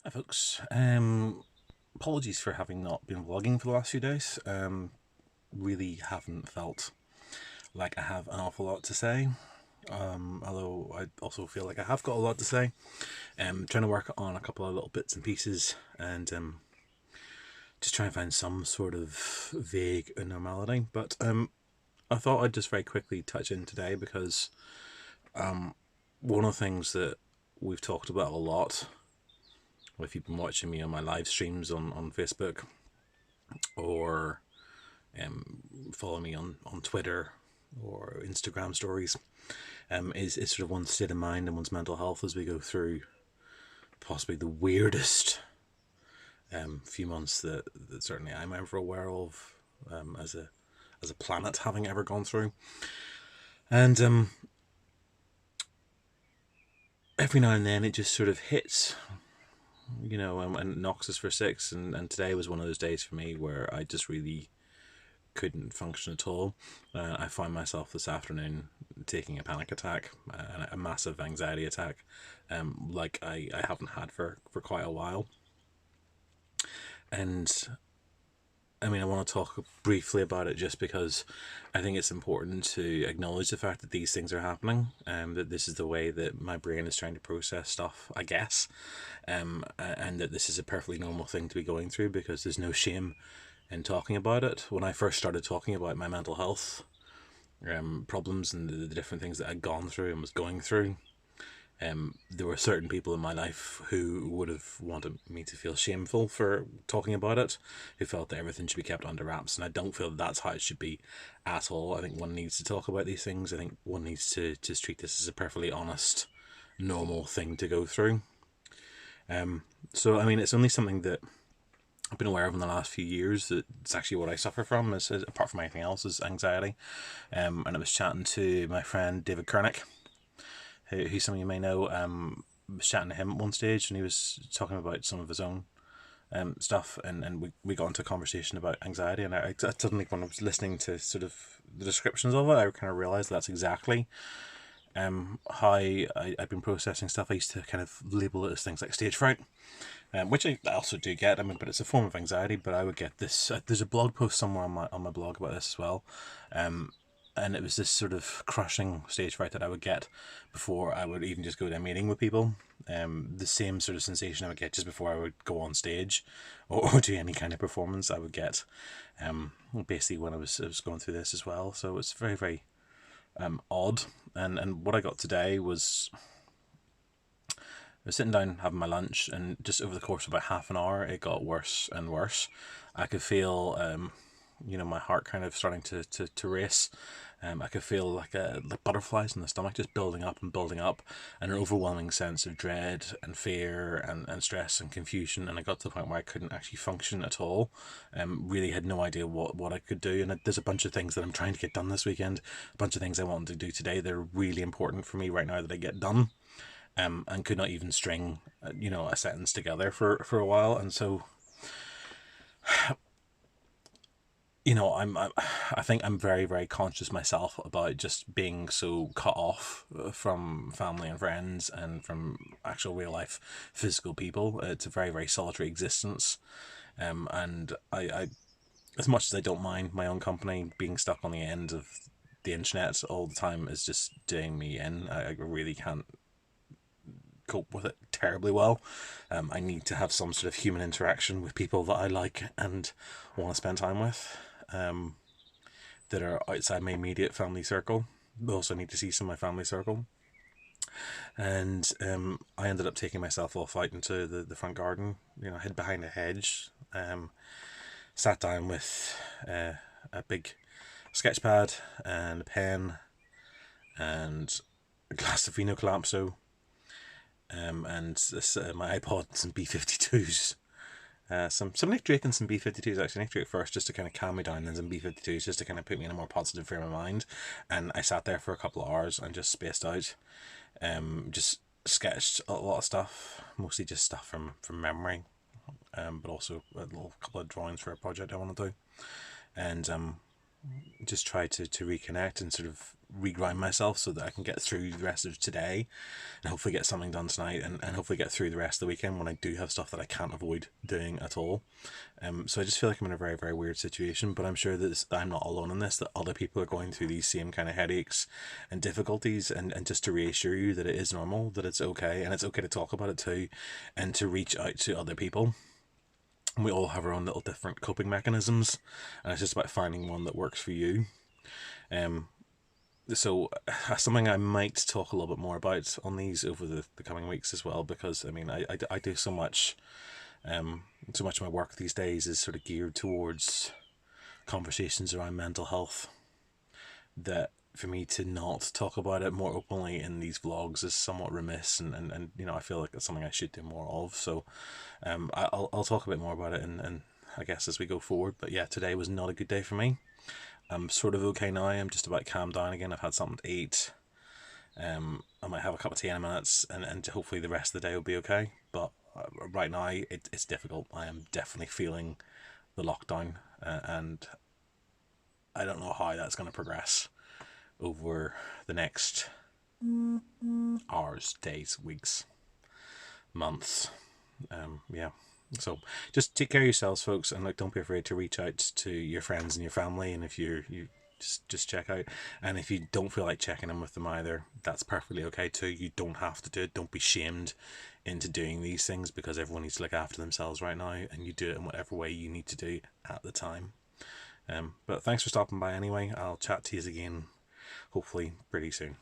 Hi folks. Apologies for having not been vlogging for the last few days. Really haven't felt like I have an awful lot to say. Although I also feel like I have got a lot to say. Trying to work on a couple of little bits and pieces and just trying to find some sort of vague normality. But I thought I'd just very quickly touch in today because one of the things that we've talked about a lot, if you've been watching me on my live streams on Facebook, or follow me on Twitter or Instagram stories, is sort of one's state of mind and one's mental health as we go through possibly the weirdest few months that certainly I'm ever aware of, as a planet having ever gone through. And every now and then it just sort of hits, and knocks us for six. And today was one of those days for me where I just really couldn't function at all. I find myself this afternoon taking a panic attack, a massive anxiety attack, like I haven't had for quite a while. And I mean, I want to talk briefly about it just because I think it's important to acknowledge the fact that these things are happening, that this is the way that my brain is trying to process stuff, I guess, and that this is a perfectly normal thing to be going through because there's no shame in talking about it. When I first started talking about my mental health problems and the different things that I'd gone through and was going through, there were certain people in my life who would have wanted me to feel shameful for talking about it, who felt that everything should be kept under wraps, and I don't feel that that's how it should be at all. I think one needs to talk about these things. I think one needs to just treat this as a perfectly honest, normal thing to go through. So, I mean, it's only something that I've been aware of in the last few years. That it's actually what I suffer from, is apart from anything else, is anxiety. And I was chatting to my friend David Kernick, who some of you may know. Was chatting to him at one stage, and he was talking about some of his own stuff, and we got into a conversation about anxiety, and I suddenly, when I was listening to sort of the descriptions of it, I kind of realised that's exactly how I've been processing stuff. I used to kind of label it as things like stage fright, which I also do get. I mean, but it's a form of anxiety. But I would get this. There's a blog post somewhere on my blog about this as well, and it was this sort of crushing stage fright that I would get before I would even just go to a meeting with people. The same sort of sensation I would get just before I would go on stage, or do any kind of performance. I would get, basically when I was going through this as well. So it's very very odd. And what I got today was, I was sitting down having my lunch, and just over the course of about half an hour, it got worse and worse. I could feel, my heart kind of starting to race. I could feel like butterflies in the stomach just building up, and an overwhelming sense of dread and fear and stress and confusion. And I got to the point where I couldn't actually function at all. Really had no idea what I could do. And there's a bunch of things that I'm trying to get done this weekend, a bunch of things I wanted to do today that are really important for me right now that I get done. And could not even string, a sentence together for a while. And so, I think I'm very very conscious myself about just being so cut off from family and friends and from actual real life physical people. It's a very very solitary existence, and I as much as I don't mind my own company, being stuck on the end of the internet all the time is just doing me in. I really can't cope with it terribly well. I need to have some sort of human interaction with people that I like and want to spend time with, that are outside my immediate family circle. I also need to see some of my family circle. And I ended up taking myself off out into the front garden, hid behind a hedge, sat down with a big sketch pad and a pen and a glass of Vino Calypso, and this, my iPod, some B-52s. Some Nick Drake and some B-52s, actually. Nick Drake first, just to kind of calm me down, then some B-52s just to kind of put me in a more positive frame of mind. And I sat there for a couple of hours and just spaced out. Just sketched a lot of stuff, mostly just stuff from memory, but also a little couple of drawings for a project I want to do. And just try to reconnect and sort of regrind myself so that I can get through the rest of today and hopefully get something done tonight, and hopefully get through the rest of the weekend when I do have stuff that I can't avoid doing at all. So I just feel like I'm in a very, very weird situation, but I'm sure that I'm not alone in this, that other people are going through these same kind of headaches and difficulties, and just to reassure you that it is normal, that it's okay, and it's okay to talk about it too, and to reach out to other people. We all have our own little different coping mechanisms, and it's just about finding one that works for you. Um, so something I might talk a little bit more about on these over the coming weeks as well, because I mean I do so much, so much of my work these days is sort of geared towards conversations around mental health, that for me to not talk about it more openly in these vlogs is somewhat remiss, and you know, I feel like it's something I should do more of. So I'll talk a bit more about it, and I guess as we go forward. But yeah, today was not a good day for me. I'm sort of okay now. I'm just about calmed down again. I've had something to eat. I might have a cup of tea in a minute, and hopefully the rest of the day will be okay. But right now it's difficult. I am definitely feeling the lockdown, and I don't know how that's going to progress over the next hours, days, weeks, months. Yeah. So just take care of yourselves, folks, and like, don't be afraid to reach out to your friends and your family. And if you just check out, and if you don't feel like checking in with them either, that's perfectly okay too. You don't have to do it. Don't be shamed into doing these things, because everyone needs to look after themselves right now, and you do it in whatever way you need to do at the time. But thanks for stopping by anyway. I'll chat to you again hopefully pretty soon.